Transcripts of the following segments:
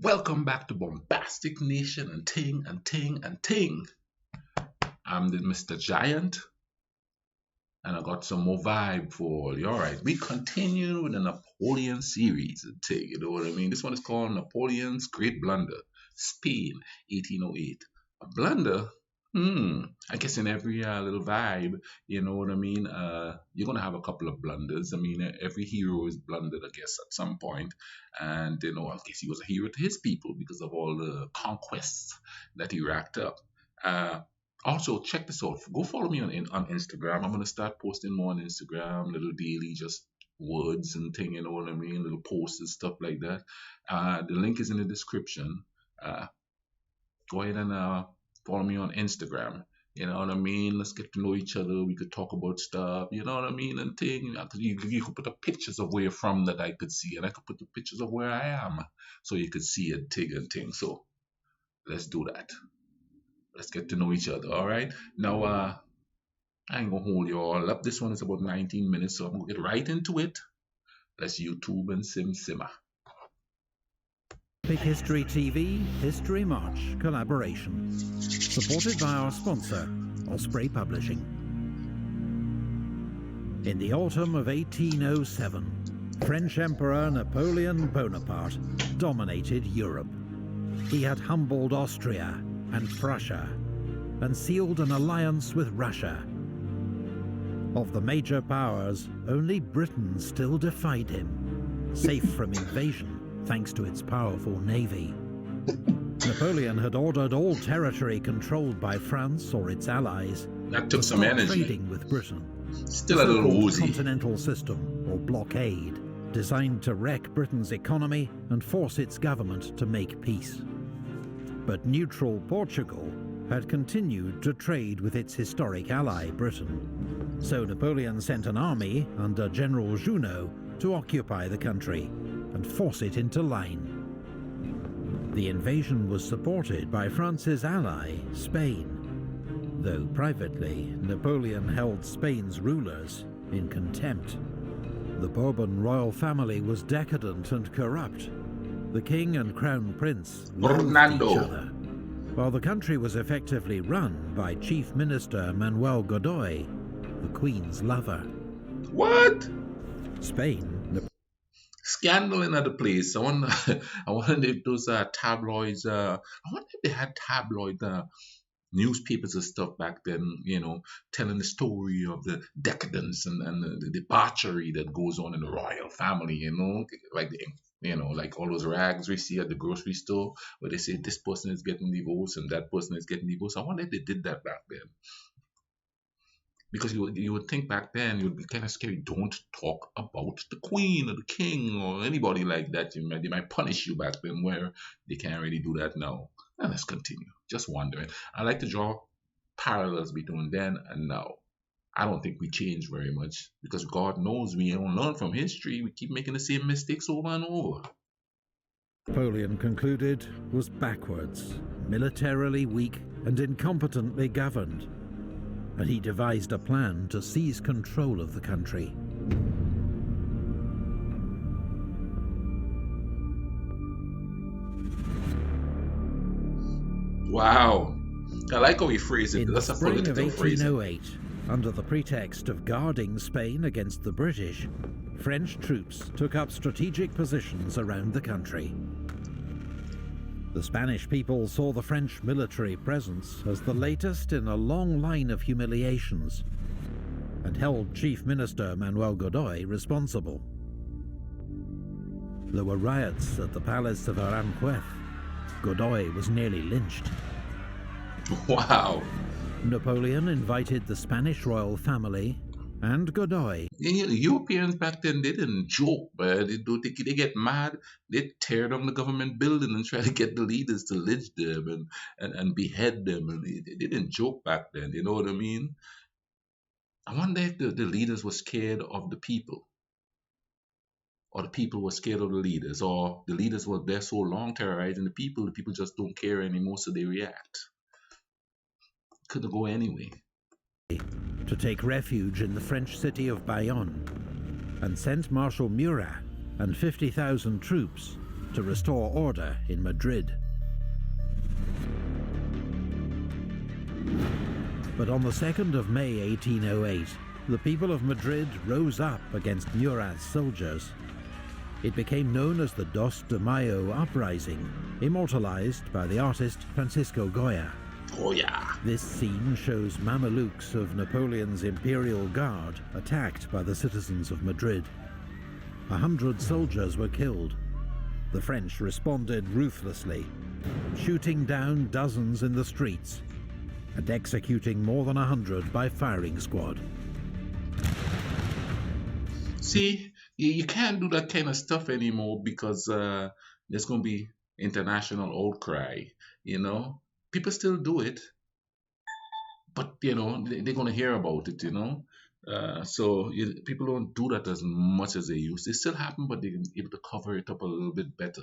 Welcome back to Bombastic Nation and Ting and Ting and Ting. I'm the Mr. Giant, and I got some more vibe for you. All right, we continue with the Napoleon series and Ting. You know what I mean? This one is called Napoleon's Great Blunder, Spain, 1808. A blunder. I guess in every little vibe, you know what I mean. You're gonna have a couple of blunders. I mean, every hero is blundered, I guess, at some point, and I guess he was a hero to his people because of all the conquests that he racked up. Uh, Also, check this out. Go follow me on Instagram. I'm gonna start posting more on Instagram, little daily, just words and thing. You know what I mean? Little posts and stuff like that. The link is in the description. Uh, Go ahead and follow me on Instagram. You know what I mean? Let's get to know each other. We could talk about stuff. You know what I mean? And thing. You could put the pictures of where you're from that I could see, and I could put the pictures of where I am, so you could see it, thing and thing. So let's do that. Let's get to know each other. All right. Now, I ain't gonna hold you all up. This one is about 19 minutes, so I'm gonna get right into it. Let's YouTube and simmer. Big History TV History March collaboration, supported by our sponsor, Osprey Publishing. In the autumn of 1807, French Emperor Napoleon Bonaparte dominated Europe. He had humbled Austria and Prussia, and sealed an alliance with Russia. Of the major powers, only Britain still defied him, safe from invasion thanks to its powerful navy. Napoleon had ordered all territory controlled by France or its allies That to took some stop energy. trading with Britain. Still a little So-called woozy. Continental System, or blockade, designed to wreck Britain's economy and force its government to make peace. But neutral Portugal had continued to trade with its historic ally Britain. So Napoleon sent an army under General Junot to occupy the country and force it into line. The invasion was supported by France's ally, Spain, though privately Napoleon held Spain's rulers in contempt. The Bourbon royal family was decadent and corrupt. The king and crown prince loathed Fernando. each other, while the country was effectively run by Chief Minister Manuel Godoy, the Queen's lover. What? Spain. Scandal in other place. I wonder if those tabloids. I wonder if they had tabloid newspapers and stuff back then. Telling the story of the decadence and the debauchery that goes on in the royal family. Like all those rags we see at the grocery store, where they say this person is getting divorced and that person is getting divorced. I wonder if they did that back then. Because you would think back then it would be kind of scary. Don't talk about the queen or the king or anybody like that. They might punish you back then, where they can't really do that now. And let's continue. Just wondering. I like to draw parallels between then and now. I don't think we change very much, because God knows we don't learn from history. We keep making the same mistakes over and over. Napoleon concluded was backwards, militarily weak and incompetently governed, and he devised a plan to seize control of the country. Wow. I like how he phrased it. In the That's a spring of political phrasing. 1808, under the pretext of guarding Spain against the British, French troops took up strategic positions around the country. The Spanish people saw the French military presence as the latest in a long line of humiliations, and held Chief Minister Manuel Godoy responsible. There were riots at the palace of Aranjuez. Godoy was nearly lynched. Wow. Napoleon invited the Spanish royal family and Godoy. The Europeans back then, they didn't joke, but they get mad. They tear down the government building and try to get the leaders to lynch them and behead them. And they didn't joke back then. You know what I mean? I wonder if the leaders were scared of the people, or the people were scared of the leaders, or the leaders were there so long terrorizing the people just don't care anymore, so they react. Couldn't go anyway. To take refuge in the French city of Bayonne, and sent Marshal Murat and 50,000 troops to restore order in Madrid. But on the 2nd of May 1808, the people of Madrid rose up against Murat's soldiers. It became known as the 2 de Mayo uprising, immortalized by the artist Francisco Goya. Oh yeah. This scene shows Mamelukes of Napoleon's imperial guard attacked by the citizens of Madrid. 100 soldiers were killed. The French responded ruthlessly, shooting down dozens in the streets and executing more than 100 by firing squad. See, you can't do that kind of stuff anymore because there's going to be international outcry, you know. People still do it, but, you know, they're going to hear about it, you know. People don't do that as much as they used. It still happen, but they're able to cover it up a little bit better.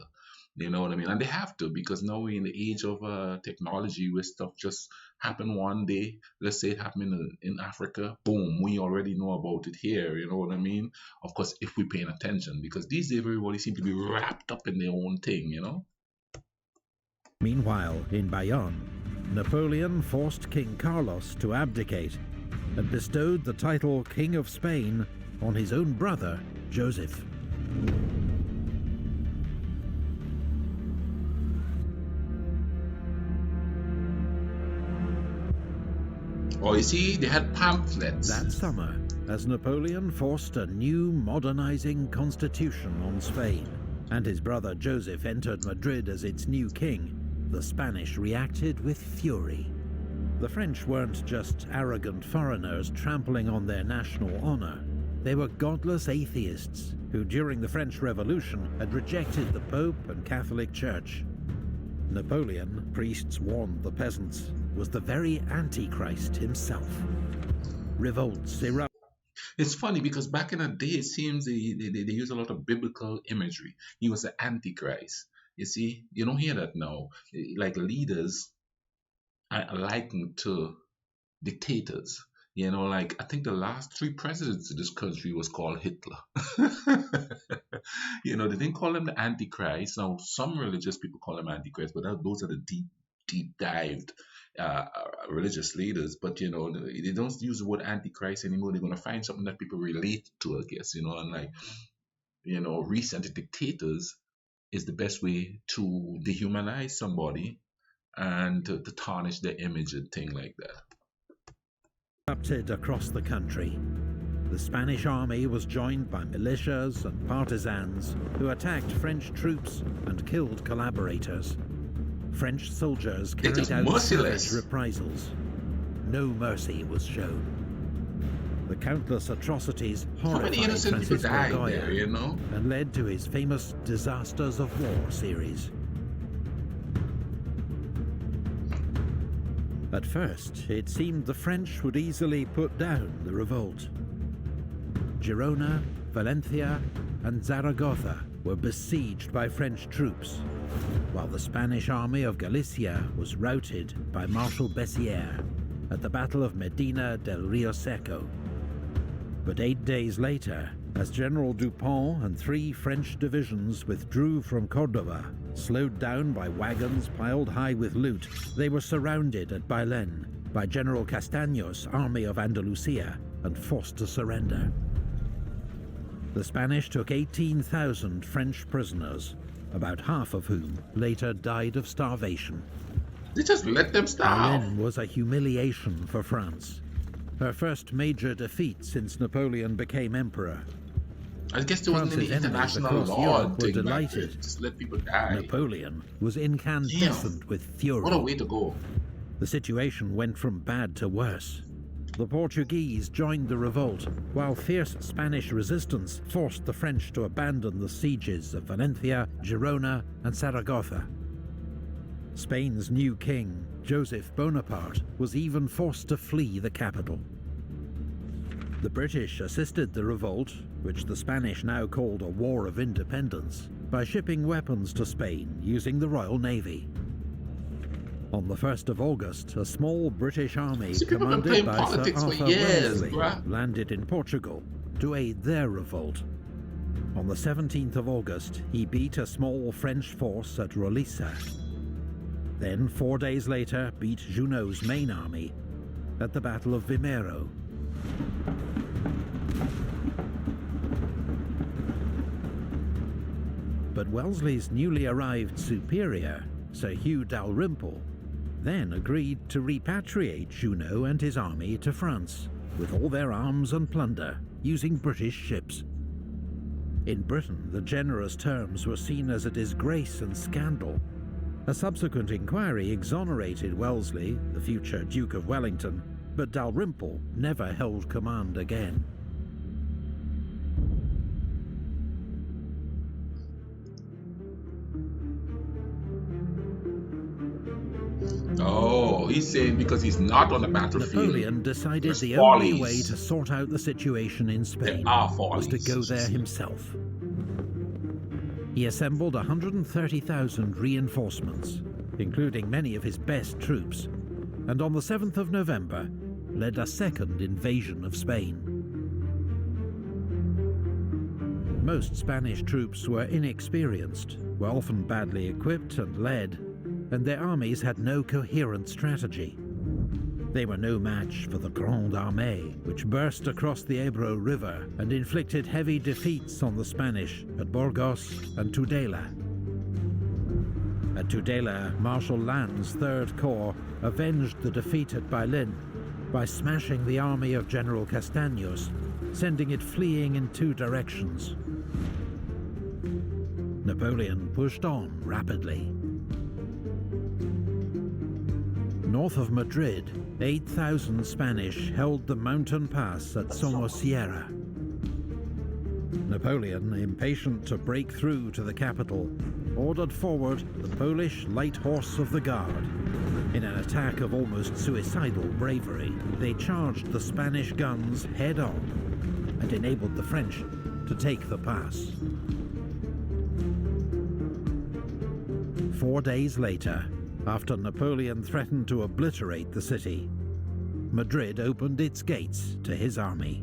You know what I mean? And they have to, because now we're in the age of technology where stuff just happen one day. Let's say it happened in Africa. Boom, we already know about it here. You know what I mean? Of course, if we're paying attention, because these days everybody seems to be wrapped up in their own thing, you know? Meanwhile, in Bayonne, Napoleon forced King Carlos to abdicate and bestowed the title King of Spain on his own brother, Joseph. Oh, you see, they had pamphlets. That summer, as Napoleon forced a new modernizing constitution on Spain, and his brother Joseph entered Madrid as its new king, the Spanish reacted with fury. The French weren't just arrogant foreigners trampling on their national honor. They were godless atheists who, during the French Revolution, had rejected the Pope and Catholic Church. Napoleon, priests warned the peasants, was the very Antichrist himself. Revolts erupted. It's funny because back in the day, it seems they use a lot of biblical imagery. He was the Antichrist. You see, you don't hear that now. Like leaders are likened to dictators. You know, like I think the last 3 presidents of this country was called Hitler. You know, they didn't call him the Antichrist. Now, some religious people call him Antichrist, but those are the deep dived religious leaders. But, you know, they don't use the word Antichrist anymore. They're going to find something that people relate to, I guess, you know, and like, you know, recent dictators is the best way to dehumanize somebody and to tarnish their image and thing like that. Erupted across the country. The Spanish army was joined by militias and partisans who attacked French troops and killed collaborators. French soldiers carried out savage reprisals. No mercy was shown. The countless atrocities horrified Francisco Goya there, you know? and led to his famous Disasters of War series. At first, it seemed the French would easily put down the revolt. Girona, Valencia, and Zaragoza were besieged by French troops, while the Spanish army of Galicia was routed by Marshal Bessières at the Battle of Medina del Rio Seco. But 8 days later, as General Dupont and 3 French divisions withdrew from Córdoba, slowed down by wagons piled high with loot, they were surrounded at Bailén by General Castaños' army of Andalusia and forced to surrender. The Spanish took 18,000 French prisoners, about half of whom later died of starvation. They just let them starve. Bailén was a humiliation for France, her first major defeat since Napoleon became emperor. I guess there wasn't any international law were delighted. Just let people die. Napoleon was incandescent with fury. What a way to go. The situation went from bad to worse. The Portuguese joined the revolt, while fierce Spanish resistance forced the French to abandon the sieges of Valencia, Girona, and Zaragoza. Spain's new king, Joseph Bonaparte, was even forced to flee the capital. The British assisted the revolt, which the Spanish now called a War of Independence, by shipping weapons to Spain using the Royal Navy. On the 1st of August, a small British army commanded by Sir Arthur Wellesley landed in Portugal to aid their revolt. On the 17th of August, he beat a small French force at Rolissa. Then, 4 days later, beat Junot's main army at the Battle of Vimero. But Wellesley's newly arrived superior, Sir Hugh Dalrymple, then agreed to repatriate Junot and his army to France, with all their arms and plunder, using British ships. In Britain, the generous terms were seen as a disgrace and scandal. A subsequent inquiry exonerated Wellesley, the future Duke of Wellington, but Dalrymple never held command again. Oh, he's saying because he's not on the battlefield. Napoleon decided the only way to sort out the situation in Spain was to go there himself. He assembled 130,000 reinforcements, including many of his best troops, and on the 7th of November, led a second invasion of Spain. Most Spanish troops were inexperienced, were often badly equipped and led, and their armies had no coherent strategy. They were no match for the Grande Armée, which burst across the Ebro River and inflicted heavy defeats on the Spanish at Burgos and Tudela. At Tudela, Marshal Lannes' Third Corps avenged the defeat at Bailén by smashing the army of General Castaños, sending it fleeing in 2 directions. Napoleon pushed on rapidly. North of Madrid, 8,000 Spanish held the mountain pass at Somosierra. Napoleon, impatient to break through to the capital, ordered forward the Polish Light Horse of the Guard. In an attack of almost suicidal bravery, they charged the Spanish guns head-on and enabled the French to take the pass. 4 days later, after Napoleon threatened to obliterate the city, Madrid opened its gates to his army.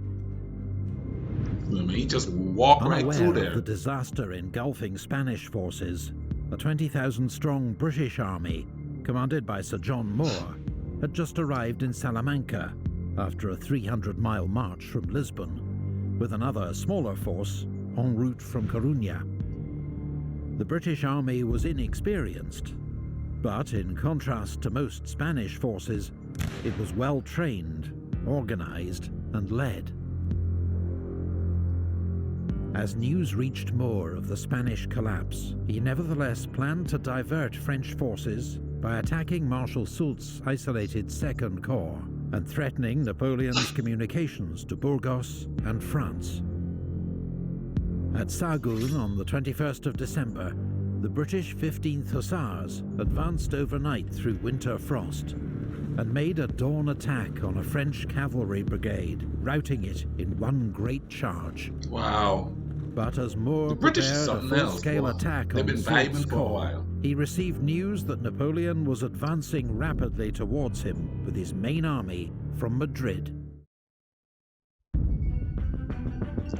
He just walked right through there. Unaware of the disaster engulfing Spanish forces, a 20,000-strong British army, commanded by Sir John Moore, had just arrived in Salamanca after a 300-mile march from Lisbon, with another smaller force en route from Coruña. The British army was inexperienced, but in contrast to most Spanish forces, it was well trained, organized, and led. As news reached Moore of the Spanish collapse, he nevertheless planned to divert French forces by attacking Marshal Soult's isolated Second Corps and threatening Napoleon's communications to Burgos and France. At Sagun on the 21st of December, the British 15th Hussars advanced overnight through winter frost and made a dawn attack on a French cavalry brigade, routing it in one great charge. Wow. But as Moore prepared a full-scale attack on Soult's corps, he received news that Napoleon was advancing rapidly towards him with his main army from Madrid.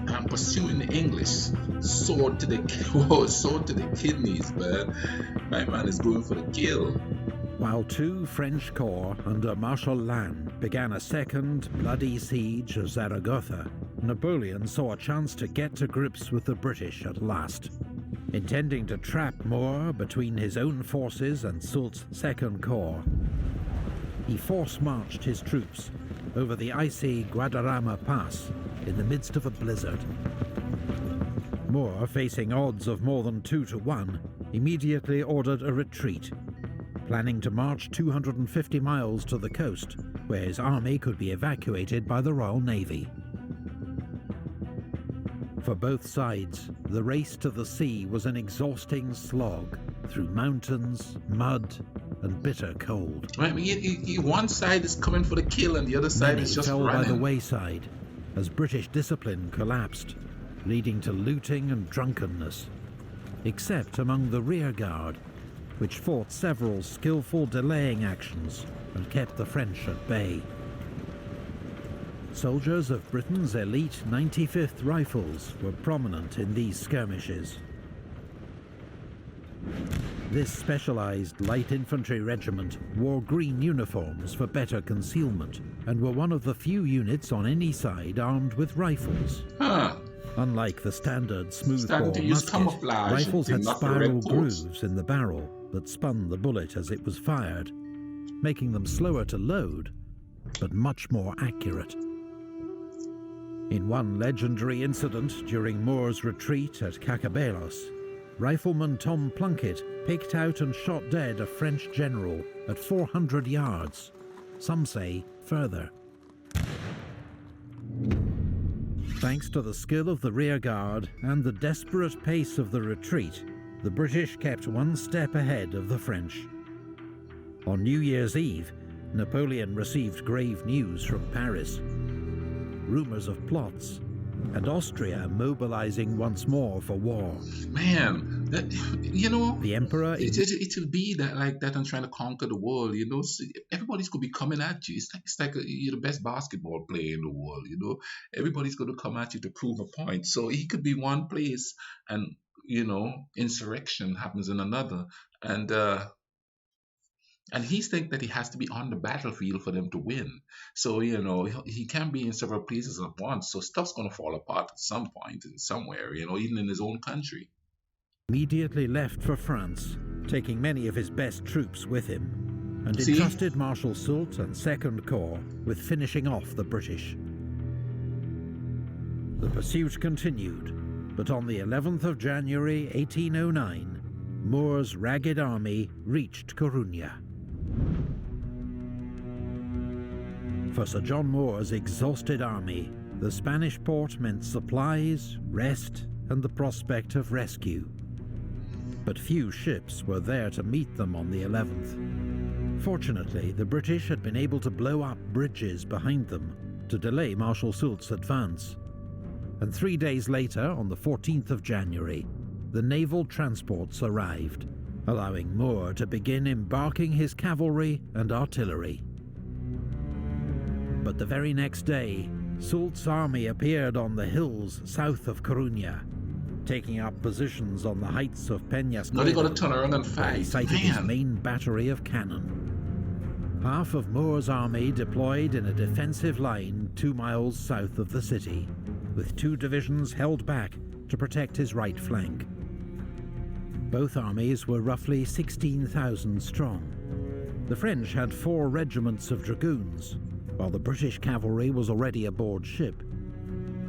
I'm pursuing the English. Sword to the kidneys, man. My man is going for the kill. While 2 French corps under Marshal Lannes began a second bloody siege of Zaragoza, Napoleon saw a chance to get to grips with the British at last. Intending to trap Moore between his own forces and Soult's Second Corps, he force-marched his troops over the icy Guadarrama Pass in the midst of a blizzard. Moore, facing odds of more than 2 to 1, immediately ordered a retreat, planning to march 250 miles to the coast, where his army could be evacuated by the Royal Navy. For both sides, the race to the sea was an exhausting slog through mountains, mud, and bitter cold. I mean, one side is coming for the kill and the other side is just fell running. By the wayside as British discipline collapsed, leading to looting and drunkenness, except among the rear guard, which fought several skillful delaying actions and kept the French at bay. Soldiers of Britain's elite 95th Rifles were prominent in these skirmishes. This specialised light infantry regiment wore green uniforms for better concealment and were one of the few units on any side armed with rifles. Unlike the standard smoothbore musket, rifles had spiral grooves in the barrel that spun the bullet as it was fired, making them slower to load, but much more accurate. In one legendary incident during Moore's retreat at Cacabelos, Rifleman Tom Plunkett picked out and shot dead a French general at 400 yards, some say further. Thanks to the skill of the rearguard and the desperate pace of the retreat, the British kept one step ahead of the French. On New Year's Eve, Napoleon received grave news from Paris. Rumours of plots, and Austria mobilizing once more for war. Man, that, you know, the emperor... It'll be that like that and trying to conquer the world, you know. So everybody's going to be coming at you. It's like you're the best basketball player in the world, you know. Everybody's going to come at you to prove a point. So he could be one place and, you know, insurrection happens in another. And he thinks that he has to be on the battlefield for them to win. So, you know, he can't be in several places at once. So stuff's going to fall apart at some point, somewhere, you know, even in his own country. Immediately left for France, taking many of his best troops with him, and entrusted Marshal Soult and Second Corps with finishing off the British. The pursuit continued, but on the 11th of January 1809, Moore's ragged army reached Corunna. For Sir John Moore's exhausted army, the Spanish port meant supplies, rest, and the prospect of rescue. But few ships were there to meet them on the 11th. Fortunately, the British had been able to blow up bridges behind them to delay Marshal Soult's advance. And 3 days later, on the 14th of January, the naval transports arrived, allowing Moore to begin embarking his cavalry and artillery. But the very next day, Soult's army appeared on the hills south of Corunna, taking up positions on the heights of Peñasquito. Now they got to turn around and fight. He sighted his main battery of cannon. Half of Moore's army deployed in a defensive line 2 miles south of the city, with 2 divisions held back to protect his right flank. Both armies were roughly 16,000 strong. The French had 4 regiments of dragoons, while the British cavalry was already aboard ship.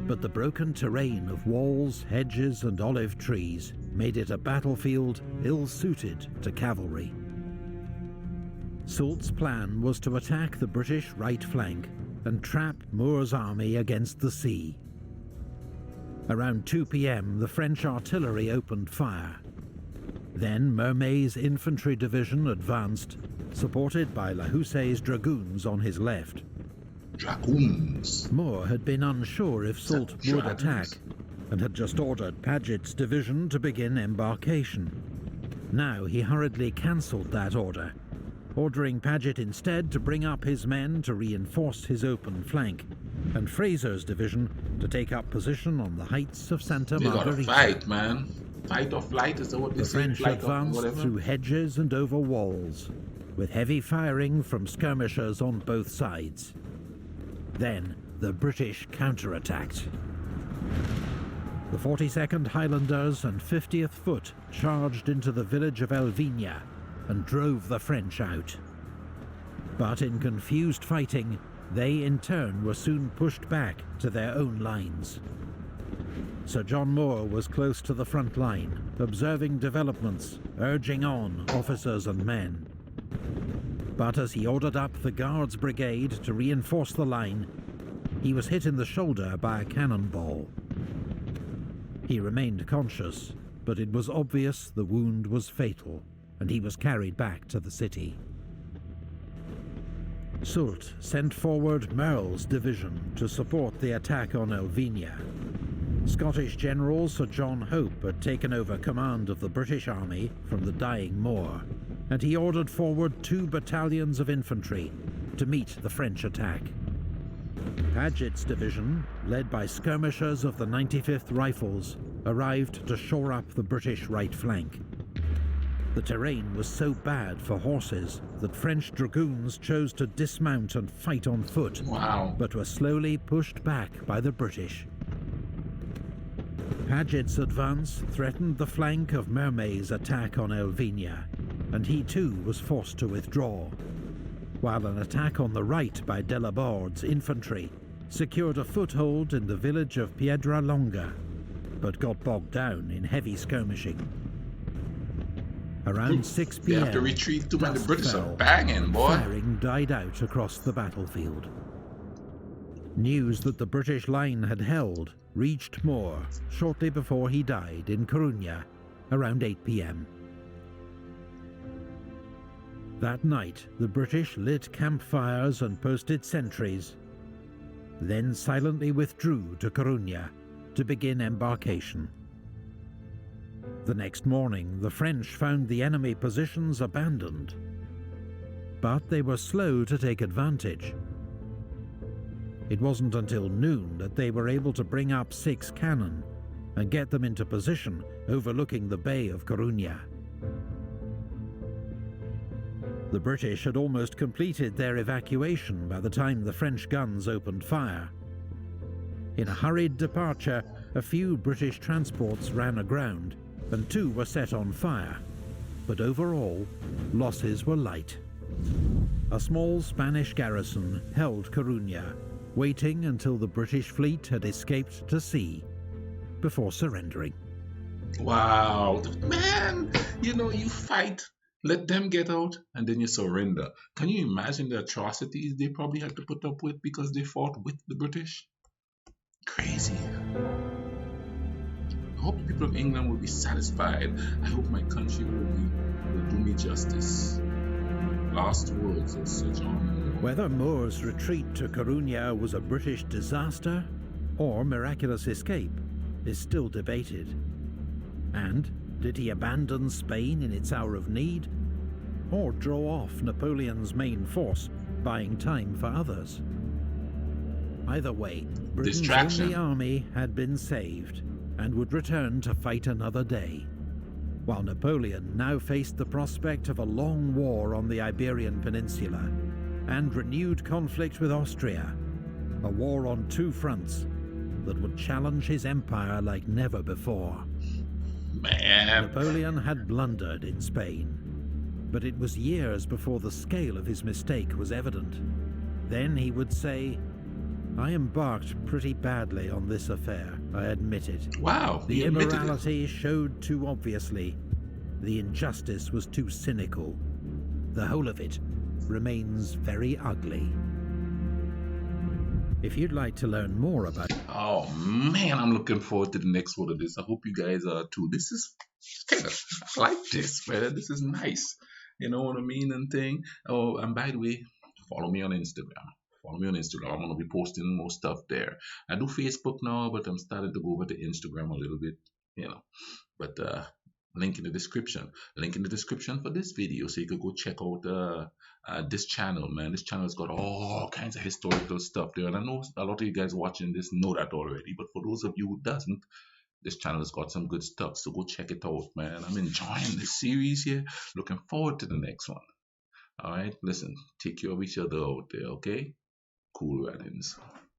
But the broken terrain of walls, hedges, and olive trees made it a battlefield ill-suited to cavalry. Soult's plan was to attack the British right flank and trap Moore's army against the sea. Around 2 p.m, the French artillery opened fire. Then Mermet's infantry division advanced, supported by La Houssaye's dragoons on his left. Dragoons. Moore had been unsure if Soult would attack, and had just ordered Paget's division to begin embarkation. Now he hurriedly cancelled that order, ordering Paget instead to bring up his men to reinforce his open flank, and Fraser's division to take up position on the heights of Santa Margarita. They gotta fight, man. Fight or flight is what they say. The French advanced through hedges and over walls, with heavy firing from skirmishers on both sides. Then the British counterattacked. The 42nd Highlanders and 50th Foot charged into the village of Elvina and drove the French out. But in confused fighting, they in turn were soon pushed back to their own lines. Sir John Moore was close to the front line, observing developments, urging on officers and men. But as he ordered up the Guards Brigade to reinforce the line, he was hit in the shoulder by a cannonball. He remained conscious, but it was obvious the wound was fatal, and he was carried back to the city. Soult sent forward Merle's division to support the attack on Elvina. Scottish General Sir John Hope had taken over command of the British army from the dying Moore, and he ordered forward 2 battalions of infantry to meet the French attack. Paget's division, led by skirmishers of the 95th Rifles, arrived to shore up the British right flank. The terrain was so bad for horses that French dragoons chose to dismount and fight on foot, but were slowly pushed back by the British. Paget's advance threatened the flank of Mermet's attack on Elvina, and he too was forced to withdraw, while an attack on the right by Delaborde's infantry secured a foothold in the village of Piedralonga, but got bogged down in heavy skirmishing. Around 6 p.m., you have to retreat to when the British are banging, boy. Firing died out across the battlefield. News that the British line had held reached Moore shortly before he died in Coruña, around 8 p.m. That night, the British lit campfires and posted sentries, then silently withdrew to Coruña to begin embarkation. The next morning, the French found the enemy positions abandoned, but they were slow to take advantage. It wasn't until noon that they were able to bring up 6 cannon and get them into position overlooking the Bay of Coruña. The British had almost completed their evacuation by the time the French guns opened fire. In a hurried departure, a few British transports ran aground, and 2 were set on fire, but overall, losses were light. A small Spanish garrison held Coruña, waiting until the British fleet had escaped to sea before surrendering. Wow, man, you fight, let them get out, and then you surrender. Can you imagine the atrocities they probably had to put up with because they fought with the British? Crazy. I hope the people of England will be satisfied. I hope my country will do me justice. Last words of Sir John. Whether Moore's retreat to Coruña was a British disaster or miraculous escape is still debated. And did he abandon Spain in its hour of need, or draw off Napoleon's main force, buying time for others? Either way, Britain's only army had been saved and would return to fight another day, while Napoleon now faced the prospect of a long war on the Iberian Peninsula and renewed conflict with Austria, a war on 2 fronts that would challenge his empire like never before. Man. Napoleon had blundered in Spain, but it was years before the scale of his mistake was evident. Then he would say, "I embarked pretty badly on this affair, I admit it. Wow, the immorality showed too obviously. The injustice was too cynical. The whole of it remains very ugly." If you'd like to learn more about... Oh man, I'm looking forward to the next one of this. I hope you guys are too. This is kind of, I like this, man. This is nice. You know what I mean? And thing. Oh, and by the way, follow me on Instagram. Follow me on Instagram. I'm going to be posting more stuff there. I do Facebook now, but I'm starting to go over to Instagram a little bit, But link in the description. Link in the description for this video, so you could go check out this channel, man. This channel has got all kinds of historical stuff there, and I know a lot of you guys watching this know that already. But for those of you who doesn't, this channel has got some good stuff, so go check it out, man. I'm enjoying this series here. Looking forward to the next one. All right, listen, take care of each other out there, okay? Cool runnings.